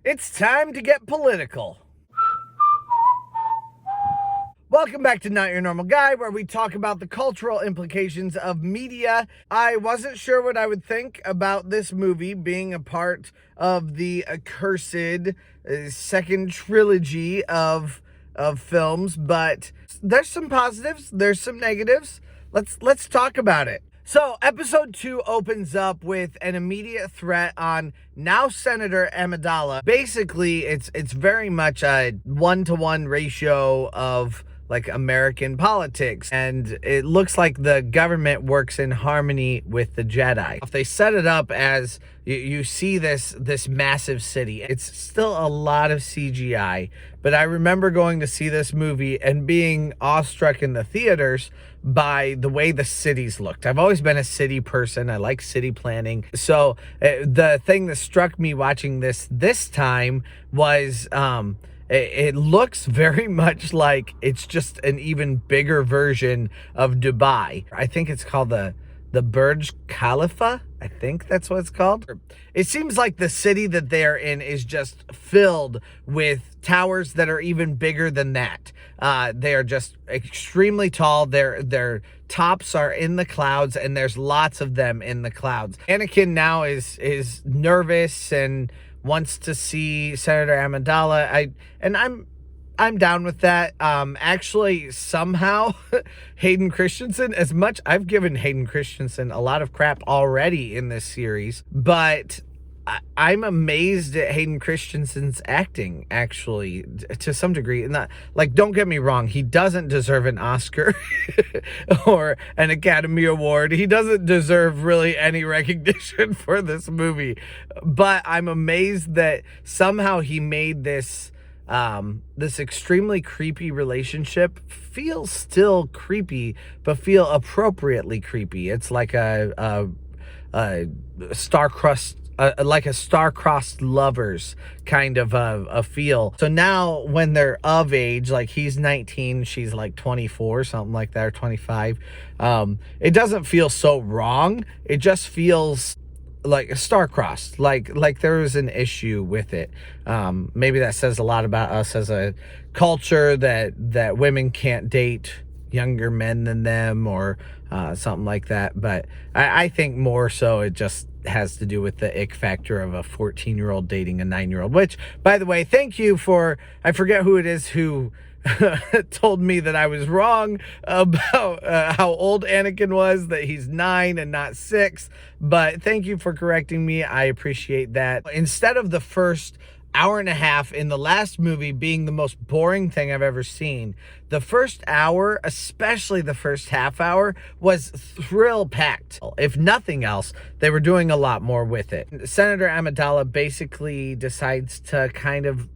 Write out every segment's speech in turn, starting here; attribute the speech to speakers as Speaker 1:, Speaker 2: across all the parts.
Speaker 1: It's time to get political. Welcome back to Not Your Normal Guy, where we talk about the cultural implications of media. I wasn't sure what I would think about this movie being a part of the accursed second trilogy of films, but there's some positives, there's some negatives. Let's talk about it. So, episode 2 opens up with an immediate threat on now Senator Amidala. Basically, it's very much a 1-to-1 ratio of like American politics, and it looks like the government works in harmony with the Jedi. If they set it up as you see this massive city, it's still a lot of CGI, but I remember going to see this movie and being awestruck in the theaters by the way the cities looked. I've always been a city person. I like city planning. So the thing that struck me watching this time was it looks very much like it's just an even bigger version of Dubai. I think it's called the Burj Khalifa. I think that's what it's called. It seems like the city that they're in is just filled with towers that are even bigger than that. They are just extremely tall. Their tops are in the clouds, and there's lots of them in the clouds. Anakin now is nervous and wants to see Senator Amidala. I'm down with that. Actually, somehow, Hayden Christensen, as much I've given Hayden Christensen a lot of crap already in this series, but I'm amazed at Hayden Christensen's acting, actually, to some degree. Not like, don't get me wrong, he doesn't deserve an Oscar or an Academy Award. He doesn't deserve really any recognition for this movie, but I'm amazed that somehow he made this extremely creepy relationship feel still creepy, but feel appropriately creepy. It's like a star-crossed lovers kind of a feel. So now when they're of age, like he's 19, she's like 24, something like that, or 25, it doesn't feel so wrong. It just feels like a star-crossed, like there was an issue with it. Maybe that says a lot about us as a culture, that women can't date younger men than them, or something like that. But I think more so it just has to do with the ick factor of a 14-year-old dating a 9-year-old, which, by the way, thank you for, I forget who it is who told me that I was wrong about how old Anakin was, that he's 9 and not 6, but thank you for correcting me. I appreciate that. Instead of the first hour and a half in the last movie being the most boring thing I've ever seen, the first hour, especially the first half hour, was thrill-packed. If nothing else, they were doing a lot more with it. Senator Amidala basically decides to kind of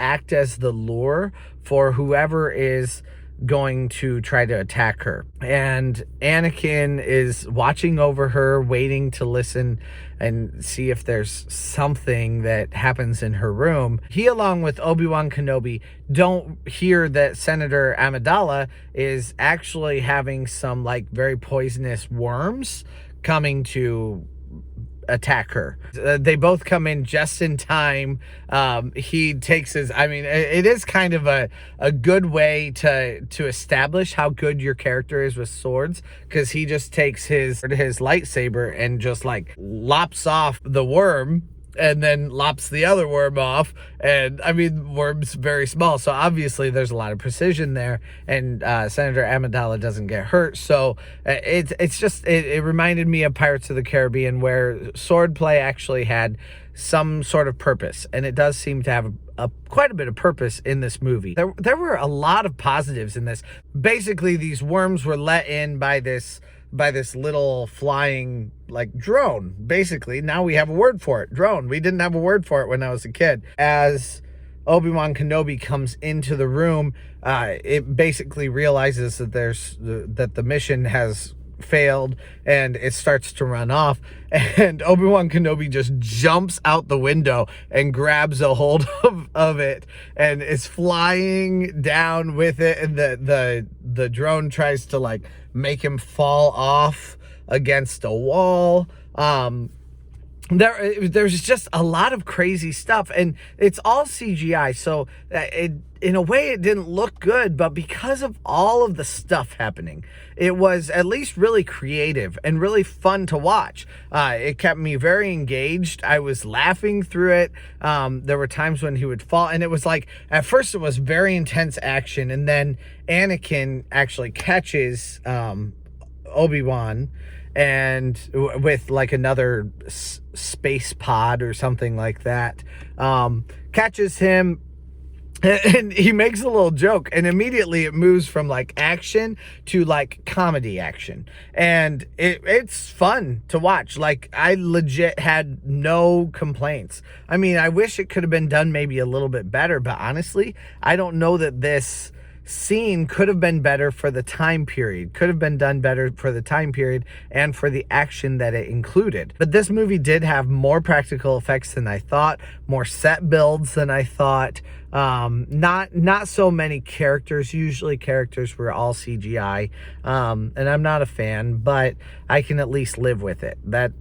Speaker 1: act as the lure for whoever is going to try to attack her. And Anakin is watching over her, waiting to listen and see if there's something that happens in her room. He, along with Obi-Wan Kenobi, don't hear that Senator Amidala is actually having some like very poisonous worms coming to attack her. They both come in just in time. He takes his, I mean, it is kind of a good way to establish how good your character is with swords, because he just takes his lightsaber and just like lops off the worm and then lops the other worm off. And I mean, worm's very small, so obviously there's a lot of precision there, and Senator Amidala doesn't get hurt. So it reminded me of Pirates of the Caribbean, where swordplay actually had some sort of purpose, and it does seem to have quite a bit of purpose in this movie. There were a lot of positives in this. Basically, these worms were let in by this little flying like drone. Basically, now we have a word for it, drone. We didn't have a word for it when I was a kid. As Obi-Wan Kenobi comes into the room, it basically realizes that that the mission has failed, and it starts to run off, and Obi-Wan Kenobi just jumps out the window and grabs a hold of it and is flying down with it, and the drone tries to like make him fall off against a wall. there's just a lot of crazy stuff, and it's all CGI, so it, in a way, it didn't look good, but because of all of the stuff happening, it was at least really creative and really fun to watch. It kept me very engaged. I was laughing through it. There were times when he would fall, and it was like, at first it was very intense action, and then Anakin actually catches Obi-Wan, and with like another space pod or something like that, catches him, and he makes a little joke, and immediately it moves from like action to like comedy action, and it's fun to watch. Like, I legit had no complaints. I mean, I wish it could have been done maybe a little bit better, but honestly, I don't know that this scene could have been better for the time period, could have been done better for the time period and for the action that it included. But this movie did have more practical effects than I thought, more set builds than I thought. Not so many characters. Usually characters were all CGI, and I'm not a fan, but I can at least live with it. That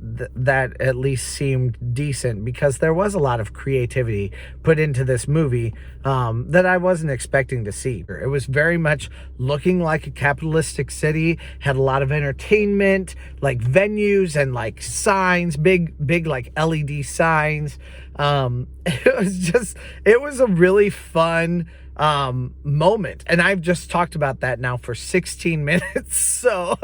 Speaker 1: at least seemed decent, because there was a lot of creativity put into this movie that I wasn't expecting to see. It was very much looking like a capitalistic city, had a lot of entertainment, like venues and like signs, big like LED signs. It was a really fun moment, and I've just talked about that now for 16 minutes, so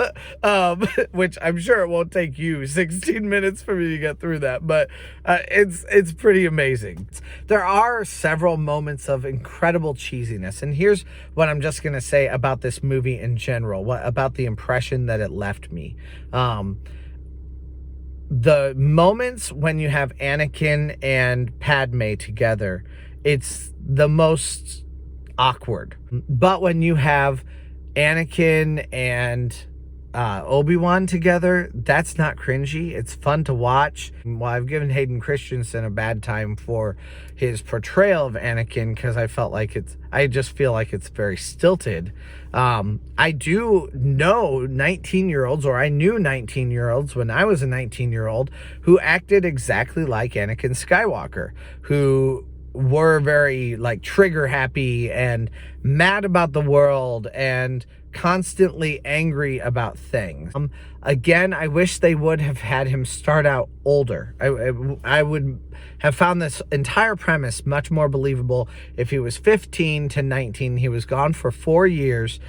Speaker 1: which I'm sure it won't take you 16 minutes for me to get through that, but it's pretty amazing. There are several moments of incredible cheesiness, and here's what I'm just gonna say about this movie in general, about the impression that it left me. The moments when you have Anakin and Padme together, it's the most awkward. But when you have Anakin and Obi-Wan together, that's not cringy. It's fun to watch. Well, I've given Hayden Christensen a bad time for his portrayal of Anakin, because I just feel like it's very stilted. I do know 19-year-olds, or I knew 19-year-olds when I was a 19-year-old, who acted exactly like Anakin Skywalker, who were very like trigger happy and mad about the world and constantly angry about things. Again, I wish they would have had him start out older. I would have found this entire premise much more believable if he was 15 to 19. He was gone for 4 years,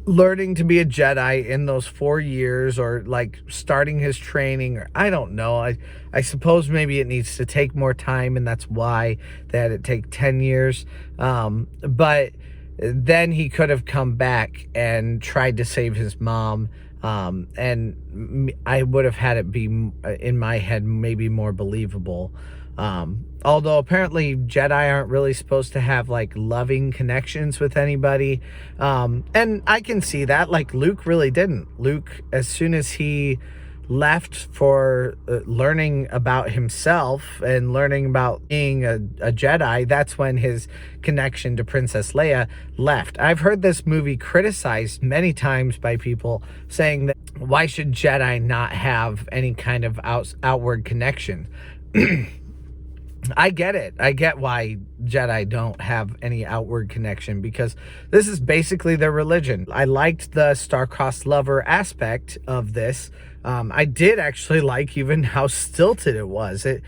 Speaker 1: learning to be a Jedi in those 4 years, or like starting his training, or I don't know. I suppose maybe it needs to take more time, and that's why they had it take 10 years. But then he could have come back and tried to save his mom, and I would have had it be, in my head, maybe more believable. Although apparently Jedi aren't really supposed to have like loving connections with anybody, and I can see that. Like, Luke really didn't. Luke, as soon as he left for learning about himself and learning about being a Jedi, that's when his connection to Princess Leia left. I've heard this movie criticized many times by people saying that why should Jedi not have any kind of outward connection? I get it. I get why Jedi don't have any outward connection, because this is basically their religion. I liked the star-crossed lover aspect of this. I did actually like even how stilted it was. It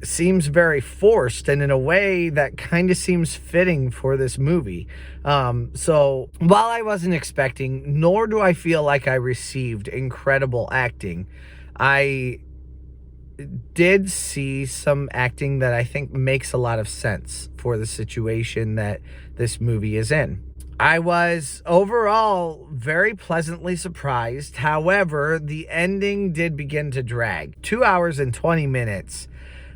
Speaker 1: seems very forced, and in a way that kind of seems fitting for this movie. So while I wasn't expecting, nor do I feel like I received incredible acting, I did see some acting that I think makes a lot of sense for the situation that this movie is in. I was overall very pleasantly surprised. However, the ending did begin to drag. 2 hours and 20 minutes.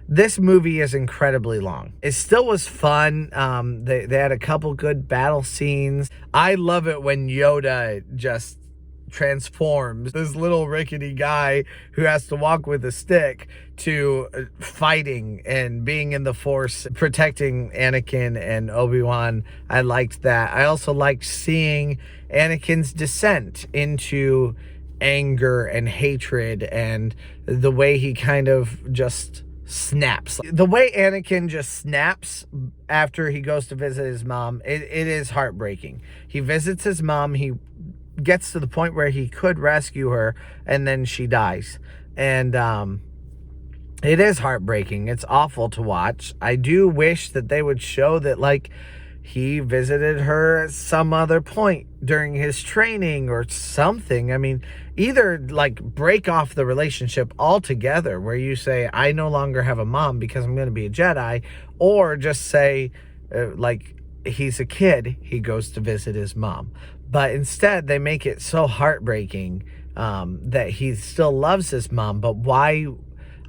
Speaker 1: This movie is incredibly long. It still was fun. They had a couple good battle scenes. I love it when Yoda just transforms this little rickety guy who has to walk with a stick to fighting and being in the Force, protecting Anakin and Obi-Wan. I liked that. I also liked seeing Anakin's descent into anger and hatred, and the way he kind of just snaps. The way Anakin just snaps after he goes to visit his mom, it is heartbreaking. He visits his mom, he gets to the point where he could rescue her, and then she dies. And it is heartbreaking. It's awful to watch. I do wish that they would show that, like, he visited her at some other point during his training or something. I mean, either like break off the relationship altogether where you say, I no longer have a mom because I'm going to be a Jedi, or just say, like, he's a kid, he goes to visit his mom. But instead, they make it so heartbreaking that he still loves his mom. But why?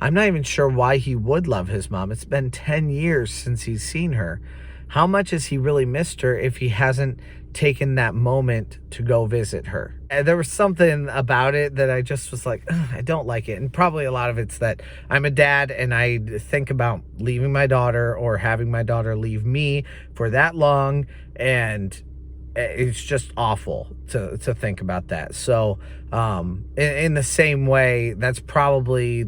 Speaker 1: I'm not even sure why he would love his mom. It's been 10 years since he's seen her. How much has he really missed her if he hasn't taken that moment to go visit her? And there was something about it that I just was like, I don't like it. And probably a lot of it's that I'm a dad and I think about leaving my daughter or having my daughter leave me for that long. And it's just awful to think about that. So in the same way, that's probably,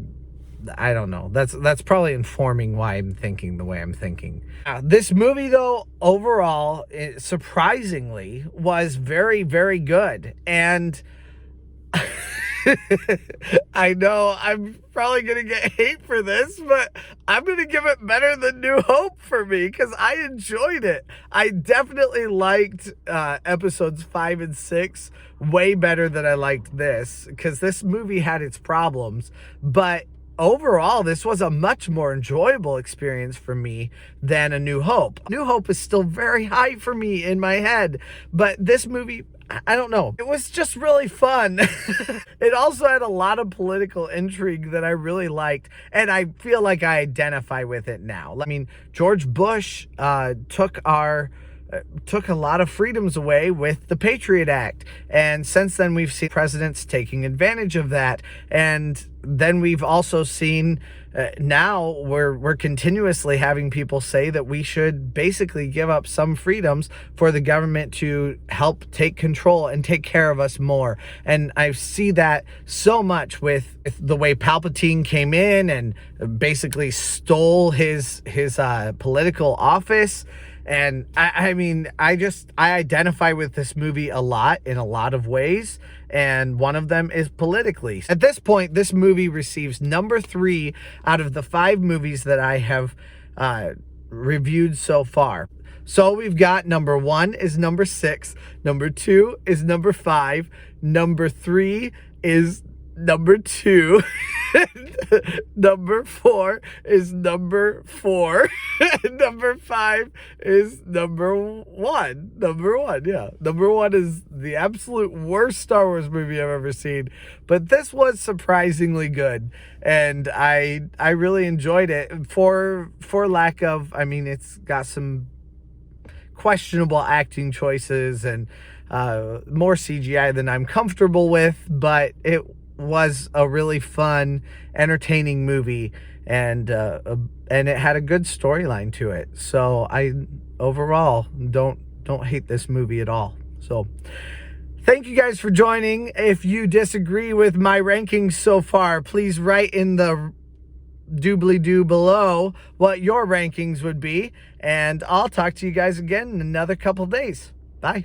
Speaker 1: I don't know. That's probably informing why I'm thinking the way I'm thinking. This movie, though, overall, surprisingly, was very, very good. And I know I'm probably going to get hate for this, but I'm going to give it better than New Hope for me because I enjoyed it. I definitely liked episodes 5 and 6 way better than I liked this, because this movie had its problems, but overall, this was a much more enjoyable experience for me than A New Hope. New Hope is still very high for me in my head, but this movie, I don't know. It was just really fun. It also had a lot of political intrigue that I really liked, and I feel like I identify with it now. I mean, George Bush took a lot of freedoms away with the Patriot Act, and since then we've seen presidents taking advantage of that. And then we've also seen now we're continuously having people say that we should basically give up some freedoms for the government to help take control and take care of us more. And I see that so much with the way Palpatine came in and basically stole his political office. And I mean, I identify with this movie a lot in a lot of ways, and one of them is politically. At this point, this movie receives number 3 out of the 5 movies that I have reviewed so far. So we've got number 1 is number 6, number 2 is number 5, number 3 is number 2, number 4 is number 4, and number 5 is number 1. Number 1, yeah. Number 1 is the absolute worst Star Wars movie I've ever seen, but this was surprisingly good, and I really enjoyed it for lack of, I mean, it's got some questionable acting choices and more CGI than I'm comfortable with, but it was a really fun, entertaining movie, and it had a good storyline to it. So I overall don't hate this movie at all. So thank you guys for joining. If you disagree with my rankings so far, please write in the doobly-doo below what your rankings would be, and I'll talk to you guys again in another couple days. Bye.